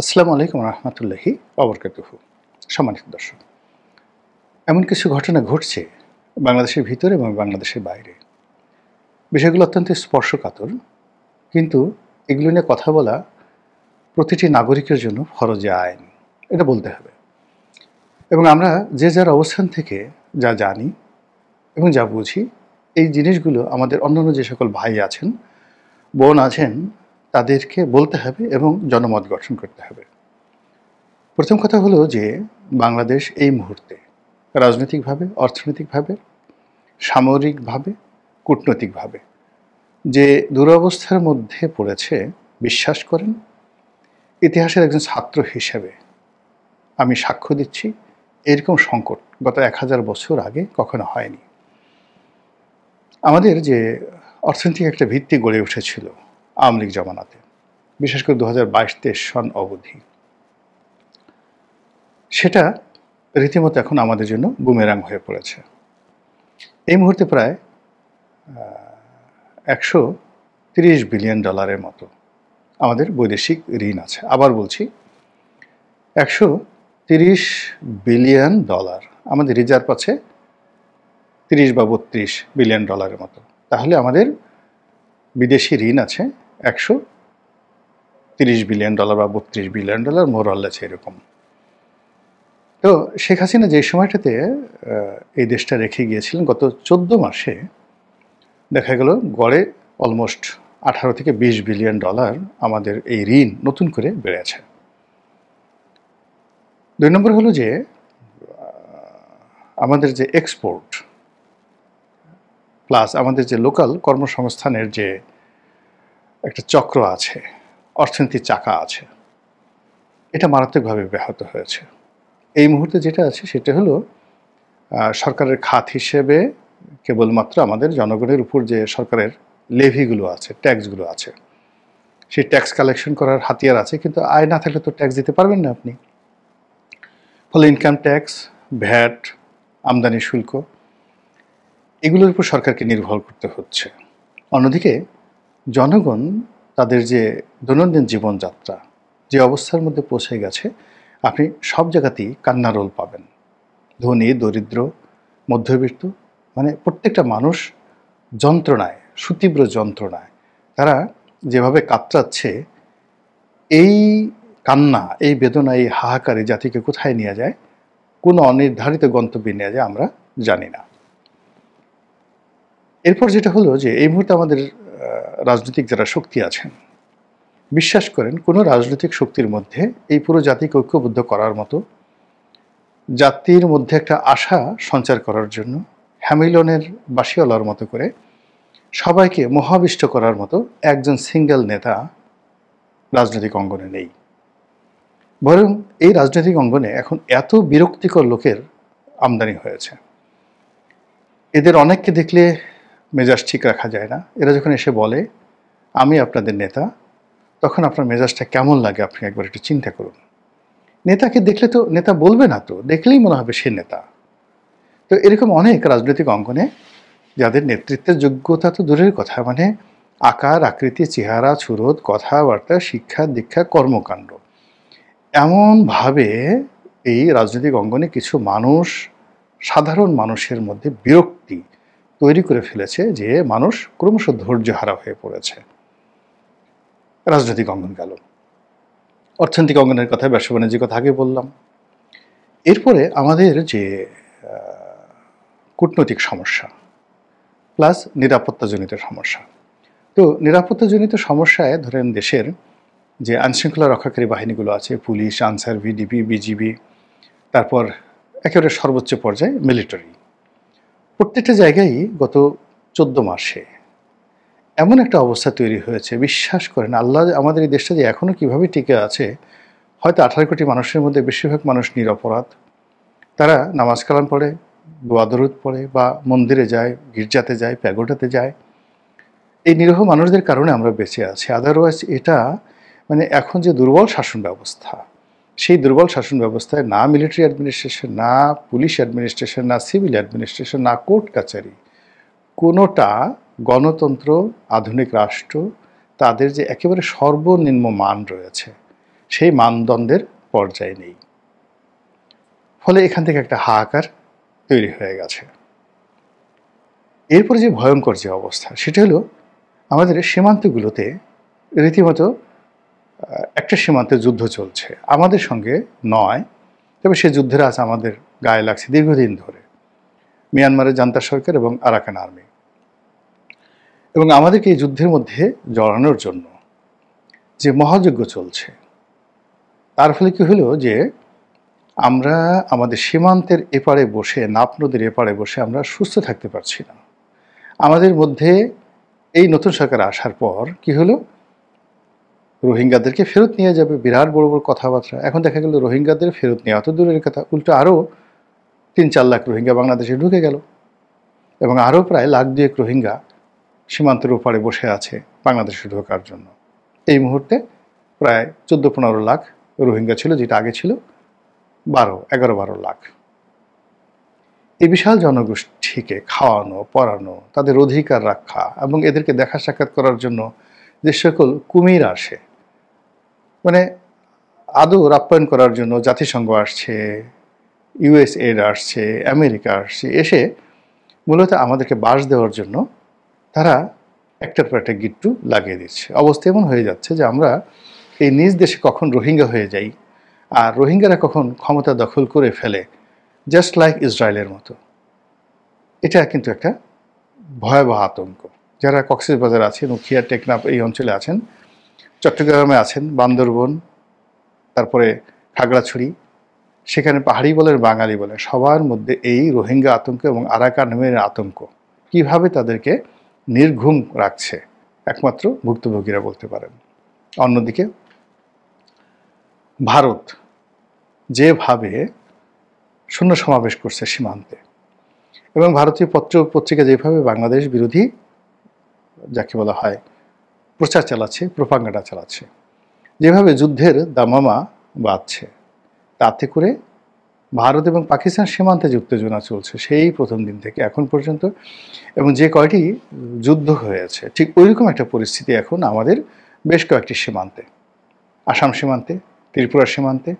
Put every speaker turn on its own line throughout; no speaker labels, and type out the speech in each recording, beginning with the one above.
আসসালামু আলাইকুম রহমতুল্লাহি ওবরকাতুহু। সম্মানিত দর্শক, এমন কিছু ঘটনা ঘটছে বাংলাদেশের ভিতরে এবং বাংলাদেশের বাইরে। বিষয়গুলো অত্যন্ত স্পর্শকাতর, কিন্তু এগুলো নিয়ে কথা বলা প্রতিটি নাগরিকের জন্য ফরজে আইন, এটা বলতে হবে। এবং আমরা যে যার অবস্থান থেকে যা জানি এবং যা বুঝি, এই জিনিসগুলো আমাদের অন্যান্য যে সকল ভাই আছেন, বোন আছেন, তাদেরকে বলতে হবে এবং জনমত গঠন করতে হবে। প্রথম কথা হলো যে বাংলাদেশ এই মুহূর্তে রাজনৈতিকভাবে, অর্থনৈতিকভাবে, সামরিকভাবে, কূটনৈতিকভাবে যে দুরবস্থার মধ্যে পড়েছে, বিশ্বাস করেন, ইতিহাসের একজন ছাত্র হিসেবে আমি সাক্ষ্য দিচ্ছি, এরকম সংকট গত 1000 বছর আগে কখনো হয়নি। আমাদের যে অর্থনৈতিক একটা ভিত্তি গড়ে উঠেছিল আওয়ামী লীগ জমানাতে, বিশেষ করে 2022-23 সন অবধি, সেটা রীতিমতো এখন আমাদের জন্য বুমেরাং হয়ে পড়েছে। এই মুহূর্তে প্রায় 130 বিলিয়ন ডলারের মতো আমাদের বৈদেশিক ঋণ আছে। আবার বলছি, 130 বিলিয়ন ডলার আমাদের রিজার্ভ আছে 30 বা 32 বিলিয়ন ডলারের মতো। তাহলে আমাদের বিদেশি ঋণ আছে 130 বিলিয়ন ডলার বা 32 বিলিয়ন ডলার, মোরলেস এরকম। তো শেখ হাসিনা যে সময়টাতে এই দেশটা রেখে গিয়েছিলেন, গত 14 মাসে দেখা গেল গড়ে অলমোস্ট 18 থেকে 20 বিলিয়ন ডলার আমাদের এই ঋণ নতুন করে বেড়েছে। 2 নম্বর হলো যে আমাদের যে এক্সপোর্ট প্লাস আমাদের যে লোকাল কর্মসংস্থানের যে একটা চক্র আছে, অর্থনীতির চাকা আছে, এটা মারাত্মকভাবে ব্যাহত হয়েছে। এই মুহূর্তে যেটা আছে সেটা হলো সরকারের খাত হিসেবে কেবলমাত্র আমাদের জনগণের উপর যে সরকারের লেভিগুলো আছে, ট্যাক্সগুলো আছে, সেই ট্যাক্স কালেকশন করার হাতিয়ার আছে, কিন্তু আয় না থাকলে তো ট্যাক্স দিতে পারবেন না আপনি। ফলে ইনকাম ট্যাক্স, ভ্যাট, আমদানি শুল্ক, এগুলোর উপর সরকারকে নির্ভর করতে হচ্ছে। অন্যদিকে জনগণ তাদের যে দৈনন্দিন জীবনযাত্রা যে অবস্থার মধ্যে পৌঁছে গেছে, আপনি সব জায়গাতেই কান্নারোল পাবেন। ধনী, দরিদ্র, মধ্যবিত্ত, মানে প্রত্যেকটা মানুষ যন্ত্রণায়, সুতীব্র যন্ত্রণায় তারা যেভাবে কাতরাচ্ছে, এই কান্না, এই বেদনা, এই হাহাকারে জাতিকে কোথায় নিয়ে যায়, কোনো অনির্ধারিত গন্তব্যে নিয়ে যায় আমরা জানি না। এরপর যেটা হলো যে এই মুহূর্তে আমাদের রাজনৈতিক যারা শক্তি আছেন, বিশ্বাস করেন কোনো রাজনৈতিক শক্তির মধ্যে এই পুরো জাতিকে ঐক্যবদ্ধ করার মতো, জাতির মধ্যে একটা আশা সঞ্চার করার জন্য হ্যামিলনের বাঁশিওয়ালার মতো করে সবাইকে মোহাবিষ্ট করার মতো একজন সিঙ্গেল নেতা রাজনৈতিক অঙ্গনে নেই। বরং এই রাজনৈতিক অঙ্গনে এখন এত বিরক্তিকর লোকের আমদানি হয়েছে, এদের অনেককে দেখলে মেজাজ ঠিক রাখা যায় না। এরা যখন এসে বলে আমি আপনাদের নেতা, তখন আপনার মেজাজটা কেমন লাগে আপনি একবার একটু চিন্তা করুন। নেতাকে দেখলে তো নেতা বলবে না, তো দেখলেই মনে হবে সে নেতা। তো এরকম অনেক রাজনৈতিক অঙ্গনে যাদের নেতৃত্বের যোগ্যতা তো দূরের কথা, মানে আকার আকৃতি, চেহারা, সুরত, কথাবার্তা, শিক্ষা দীক্ষা, কর্মকাণ্ড, এমনভাবে এই রাজনৈতিক অঙ্গনে কিছু মানুষ, সাধারণ মানুষের মধ্যে বিরক্তি তৈরি করে ফেলেছে যে মানুষ ক্রমশ ধৈর্যহারা হয়ে পড়েছে। রাজনৈতিক অঙ্গন গেল, অর্থনৈতিক অঙ্গনের কথা, ব্যবসা বাণিজ্যের কথা আগে বললাম। এরপরে আমাদের যে কূটনৈতিক সমস্যা প্লাস নিরাপত্তাজনিত সমস্যা। তো নিরাপত্তাজনিত সমস্যায় ধরেন দেশের যে আইনশৃঙ্খলা রক্ষাকারী বাহিনীগুলো আছে, পুলিশ, আনসার, ভিডিপি, বিজিবি, তারপর একেবারে সর্বোচ্চ পর্যায়ে মিলিটারি, প্রত্যেকটা জায়গায় গত 14 মাসে এমন একটা অবস্থা তৈরি হয়েছে, বিশ্বাস করেন, আল্লাহ আমাদের এই দেশটা যে এখনও কীভাবে টিকে আছে, হয়তো 18 কোটি মানুষের মধ্যে বেশিরভাগ মানুষ নিরপরাধ। তারা নামাজ কালাম পড়ে, দোয়া দরুদ পড়ে, বা মন্দিরে যায়, গির্জাতে যায়, প্যাগোডাতে যায়। এই নিরীহ মানুষদের কারণে আমরা বেঁচে আছি। আদারওয়াইজ এটা মানে এখন যে দুর্বল শাসন ব্যবস্থা, সেই দুর্বল শাসন ব্যবস্থায় না মিলিটারি অ্যাডমিনিস্ট্রেশন, না পুলিশ অ্যাডমিনিস্ট্রেশন, না সিভিল অ্যাডমিনিস্ট্রেশন, না কোর্ট কাচারি, কোনোটা গণতন্ত্র, আধুনিক রাষ্ট্র, তাদের যে একেবারে সর্বনিম্ন মান রয়েছে, সেই মানদণ্ডের পর্যায়ে নেই। ফলে এখান থেকে একটা হাহাকার তৈরি হয়ে গেছে। এরপরে যে ভয়ঙ্কর যে অবস্থা, সেটা হলো আমাদের সীমান্তগুলোতে রীতিমতো একটা সীমান্তে যুদ্ধ চলছে, আমাদের সঙ্গে নয়, তবে সে যুদ্ধের আজ আমাদের গায়ে লাগছে দীর্ঘদিন ধরে। মিয়ানমারের জান্তা সরকার এবং আরাকান আর্মি, এবং আমাদেরকে এই যুদ্ধের মধ্যে জড়ানোর জন্য যে মহাযজ্ঞ চলছে, তার ফলে কি হলো যে আমরা আমাদের সীমান্তের এপারে বসে, নাপ নদীর এপারে বসে আমরা সুস্থ থাকতে পারছি না। আমাদের মধ্যে এই নতুন সরকার আসার পর কি হলো, রোহিঙ্গাদেরকে ফেরত নিয়ে যাবে, বিরাট বড় বড় কথাবার্তা। এখন দেখা গেল রোহিঙ্গাদের ফেরত নেওয়া তো দূরের কথা, উল্টো আরও ৩-৪ লাখ রোহিঙ্গা বাংলাদেশে ঢুকে গেল, এবং আরও প্রায় 1,02,000 রোহিঙ্গা সীমান্তের ওপারে বসে আছে বাংলাদেশে ঢোকার জন্য। এই মুহূর্তে প্রায় 14-15 লাখ রোহিঙ্গা ছিল, যেটা আগে ছিল 11-12 লাখ। এই বিশাল জনগোষ্ঠীকে খাওয়ানো, পড়ানো, তাদের অধিকার রক্ষা এবং এদেরকে দেখা সাক্ষাৎ করার জন্য যে সকল কুমির আসে, মানে আদর আপ্যায়ন করার জন্য জাতিসংঘ আসছে, ইউএসএড আসছে, আমেরিকা আসছে, এসে মূলত আমাদেরকে বাস দেওয়ার জন্য তারা একটার পর একটা গিট্টু লাগিয়ে দিচ্ছে। অবস্থা এমন হয়ে যাচ্ছে যে আমরা এই নিজ দেশে কখন রোহিঙ্গা হয়ে যাই, আর রোহিঙ্গারা কখন ক্ষমতা দখল করে ফেলে, জাস্ট লাইক ইসরায়েলের মতো। এটা কিন্তু একটা ভয়াবহ আতঙ্ক। যারা কক্সবাজার আছেন, উখিয়া, টেকনাফ এই অঞ্চলে আছেন, চট্টগ্রামে আছেন, বান্দরবন, তারপরে খাগড়াছড়ি, সেখানে পাহাড়ি বলেন, বাঙালি বলেন, সবার মধ্যে এই রোহিঙ্গা আতঙ্ক এবং আরাকান আর্মির আতঙ্ক কিভাবে তাদেরকে নির্ঘুম রাখছে একমাত্র ভুক্তভোগীরা বলতে পারেন। অন্যদিকে ভারত যেভাবে শূন্য সমাবেশ করছে সীমান্তে, এবং ভারতীয় পত্র পত্রিকা যেভাবে বাংলাদেশ বিরোধী যাকে বলা হয় প্রচার চালাচ্ছে, প্রোপাগান্ডা চালাচ্ছে, যেভাবে যুদ্ধের দামামা বাজছে, তাতে করে ভারত এবং পাকিস্তান সীমান্তে যে উত্তেজনা চলছে সেই প্রথম দিন থেকে এখন পর্যন্ত, এবং যে কয়টি যুদ্ধ হয়েছে, ঠিক ওইরকম একটা পরিস্থিতি এখন আমাদের বেশ কয়েকটি সীমান্তে, আসাম সীমান্তে, ত্রিপুরা সীমান্তে,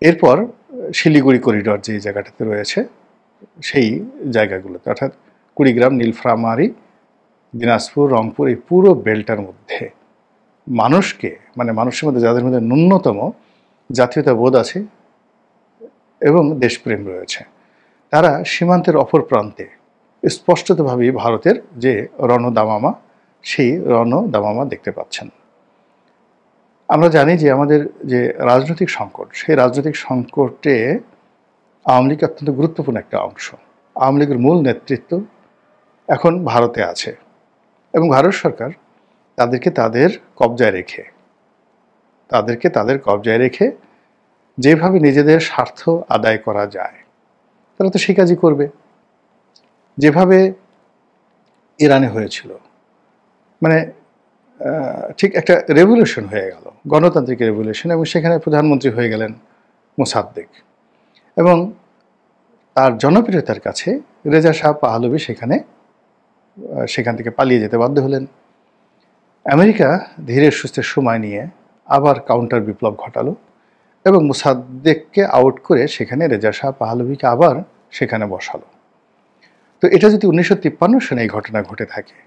এরপর শিলিগুড়ি করিডর যে জায়গাটাতে রয়েছে সেই জায়গাগুলোতে, অর্থাৎ কুড়িগ্রাম, নীলফামারী, দিনাজপুর, রংপুর, এই পুরো বেল্টার মধ্যে মানুষকে, মানে মানুষের মধ্যে যাদের মধ্যে ন্যূনতম জাতীয়তা বোধ আছে এবং দেশপ্রেম রয়েছে, তারা সীমান্তের অপর প্রান্তে স্পষ্টতভাবেই ভারতের যে রণদামামা, সেই রণদামামা দেখতে পাচ্ছেন। আমরা জানি যে আমাদের যে রাজনৈতিক সংকট, সেই রাজনৈতিক সংকটে আওয়ামী লীগ অত্যন্ত গুরুত্বপূর্ণ একটা অংশ। আওয়ামী লীগের মূল নেতৃত্ব এখন ভারতে আছে, এবং ভারত সরকার তাদেরকে তাদের কবজায় রেখে যেভাবে নিজেদের স্বার্থ আদায় করা যায় তারা তো সেই কাজই করবে। যেভাবে ইরানে হয়েছিল, মানে ঠিক একটা রেভলিউশন হয়ে গেল, গণতান্ত্রিক রেভলিউশন, এবং সেখানে প্রধানমন্ত্রী হয়ে গেলেন মোসাদ্দেক, এবং তার জনপ্রিয়তার কাছে রেজা শাহ পাহলভি সেখান থেকে পালিয়ে যেতে বাধ্য হলেন। আমেরিকা ধীরে সুস্থে সময় নিয়ে আবার কাউন্টার বিপ্লব ঘটালো এবং মোসাদ্দেককে আউট করে সেখানে রেজা শাহ পাহলভিকে আবার সেখানে বসালো। তো এটা যদি 1953 সালে এই ঘটনা ঘটে থাকে,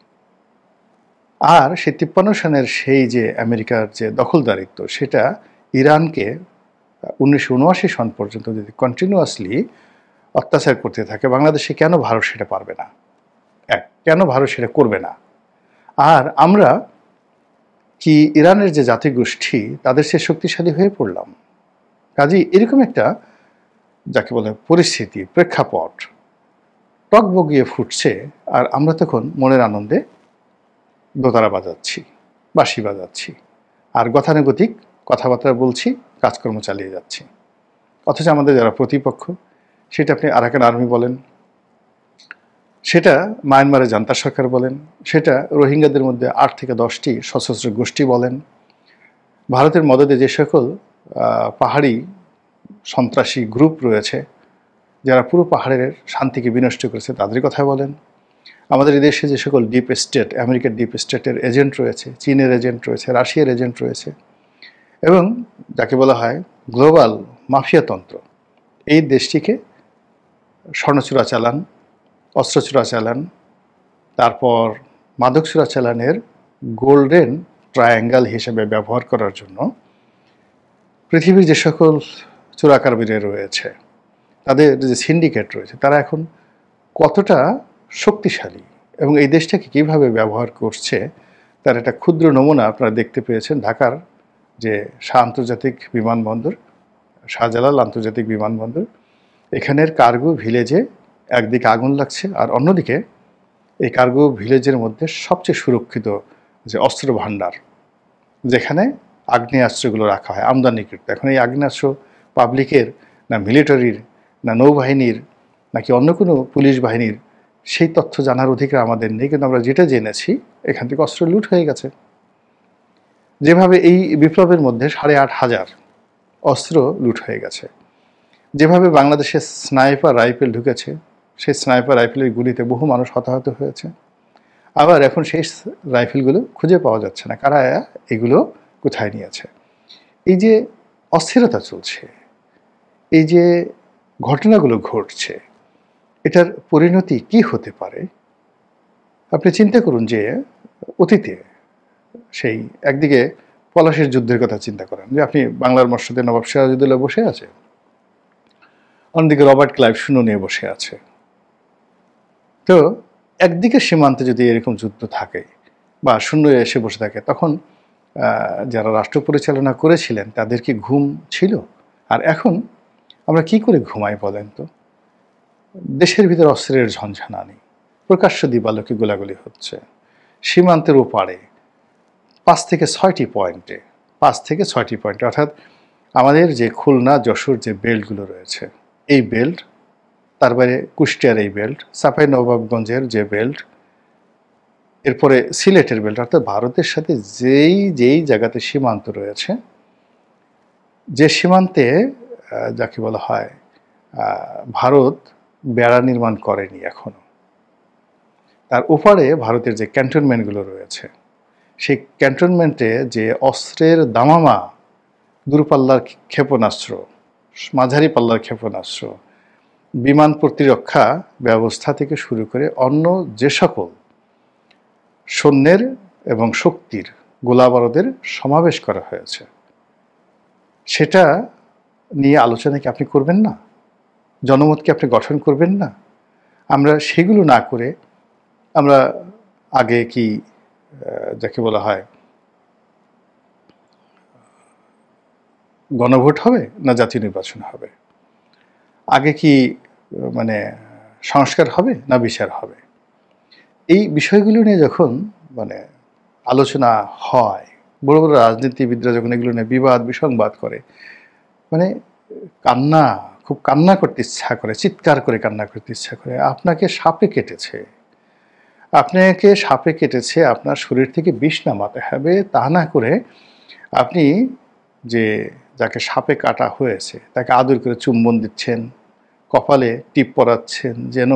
আর সেই 53 সালের সেই যে আমেরিকার যে দখলদারিত্ব, সেটা ইরানকে 1979 সন পর্যন্ত যদি কন্টিনিউয়াসলি অত্যাচার করতে থাকে, বাংলাদেশে কেন ভারত সেটা পারবে না? কেন ভারত সেটা করবে না? আর আমরা কি ইরানের যে জাতিগোষ্ঠী, তাদের সে শক্তিশালী হয়ে পড়লাম? কাজেই এরকম একটা যাকে বলে পরিস্থিতি, প্রেক্ষাপট টকবগিয়ে ফুটছে, আর আমরা তখন মনের আনন্দে দোতারা বাজাচ্ছি, বাঁশি বাজাচ্ছি, আর গতানুগতিক কথাবার্তা বলছি, কাজকর্ম চালিয়ে যাচ্ছি। অথচ আমাদের যারা প্রতিপক্ষ, সেটা আপনি আরাকান আর্মি বলেন, সেটা মায়ানমারের জান্তা সরকার বলেন, সেটা রোহিঙ্গাদের মধ্যে 8 থেকে 10টি সশস্ত্র গোষ্ঠী বলেন, ভারতের মদদে যে সকল পাহাড়ি সন্ত্রাসী গ্রুপ রয়েছে যারা পুরো পাহাড়ের শান্তিকে বিনষ্ট করেছে, তাদের কথা বলেন, আমাদের এই দেশে যে সকল ডিপ স্টেট, আমেরিকার ডিপ স্টেটের এজেন্ট রয়েছে, চীনের এজেন্ট রয়েছে, রাশিয়ার এজেন্ট রয়েছে, এবং যাকে বলা হয় গ্লোবাল মাফিয়াতন্ত্র এই দেশটিকে স্বর্ণ চোরাচালান, অস্ত্র চোরাচালান, তারপর মাদক চোরাচালানের গোল্ডেন ট্রায়াঙ্গেল হিসেবে ব্যবহার করার জন্য পৃথিবীর যে সকল চোরাকারবারি রয়েছে, তাদের যে সিন্ডিকেট রয়েছে, তারা এখন কতটা শক্তিশালী এবং এই দেশটাকে কীভাবে ব্যবহার করছে তার একটা ক্ষুদ্র নমুনা আপনারা দেখতে পেয়েছেন ঢাকার যে আন্তর্জাতিক বিমানবন্দর, শাহজালাল আন্তর্জাতিক বিমানবন্দর। এখানের কার্গো ভিলেজে একদিকে আগুন লাগছে আর অন্যদিকে এই কার্গো ভিলেজের মধ্যে সবচেয়ে সুরক্ষিত যে অস্ত্র ভাণ্ডার, যেখানে আগ্নেয়াস্ত্রগুলো রাখা হয় আমদানিকৃত। এখন এই আগ্নেয়াস্ত্র পাবলিকের না মিলিটারির না নৌবাহিনীর নাকি অন্য কোনো পুলিশ বাহিনীর সেই তথ্য জানার অধিকার আমাদের নেই, কিন্তু আমরা যেটা জেনেছি এখান থেকে অস্ত্র লুট হয়ে গেছে। যেভাবে এই বিপ্লবের মধ্যে 8,500 অস্ত্র লুট হয়ে গেছে, যেভাবে বাংলাদেশে স্নাইপার রাইফেল ঢুকেছে, সেই স্নাইপার রাইফেলের গুলিতে বহু মানুষ হতাহত হয়েছে। আবার এখন সেই রাইফেলগুলো খুঁজে পাওয়া যাচ্ছে না, কারা এগুলো কোথায় নিয়েছে। এই যে অস্থিরতা চলছে, এই যে ঘটনাগুলো ঘটছে, এটার পরিণতি কি হতে পারে? আপনি চিন্তা করুন যে অতীতে সেই একদিকে পলাশির যুদ্ধের কথা চিন্তা করেন, যে আপনি বাংলার মসজিদে নবাব সিরাজউদ্দৌলা বসে আছে, অন্যদিকে রবার্ট ক্লাইভ শূন্য নিয়ে বসে আছে। তো একদিকে সীমান্তে যদি এরকম যুদ্ধ থাকে বা শূন্য এসে বসে থাকে, তখন যারা রাষ্ট্র পরিচালনা করেছিলেন তাদের কি ঘুম ছিল? আর এখন আমরা কি করে ঘুমাই বলেন তো? দেশের ভিতর অস্ত্রের ঝঞ্ঝানা নেই, প্রকাশ্য দিবালোকে গোলাগুলি হচ্ছে, সীমান্তের ওপারে 5 থেকে 6টি পয়েন্টে, অর্থাৎ আমাদের যে খুলনা যশোর যে বেল্টগুলো রয়েছে, এই বেল্ট, তার বাইরে কুষ্টিয়ার এই বেল্ট, চাঁপাইনবাবগঞ্জের যে বেল্ট, এরপরে সিলেটের বেল্ট, অর্থাৎ ভারতের সাথে যেই জায়গাতে সীমান্ত রয়েছে, যে সীমান্তে যাকে বলা হয় ভারত বেড়া নির্মাণ করেনি এখনো, তার ওপারে ভারতের যে ক্যান্টনমেন্টগুলো রয়েছে, সেই ক্যান্টনমেন্টে যে অস্ত্রের দামামা, দূরপাল্লার ক্ষেপণাস্ত্র, মাঝারি পাল্লার ক্ষেপণাস্ত্র, বিমান প্রতিরক্ষা ব্যবস্থা থেকে শুরু করে অন্য যে সকল সৈন্যের এবং শক্তির গোলাবারুদের সমাবেশ করা হয়েছে, সেটা নিয়ে আলোচনা কি আপনি করবেন না? জনমত কি আপনি গঠন করবেন না? আমরা সেগুলো না করে আমরা আগে কি যাকে বলা হয় গণভোট হবে না জাতীয় নির্বাচন হবে? আগে কি মানে সংস্কার হবে না বিচার হবে? এই বিষয়গুলো নিয়ে যখন আলোচনা হয়, বড় বড় রাজনীতিবিদরা যখন এগুলো নিয়ে বিবাদ বিসংবাদ করে, খুব কান্না করতে ইচ্ছা করে, চিৎকার করে কান্না করতে ইচ্ছা করে। আপনাকে সাপে কেটেছে, আপনার শরীর থেকে বিষ নামাতে হবে, তা না করে আপনি যাকে সাপে কাটা হয়েছে তাকে আদর করে চুম্বন দিচ্ছেন, কপালে টিপ পরাচ্ছেন, যেন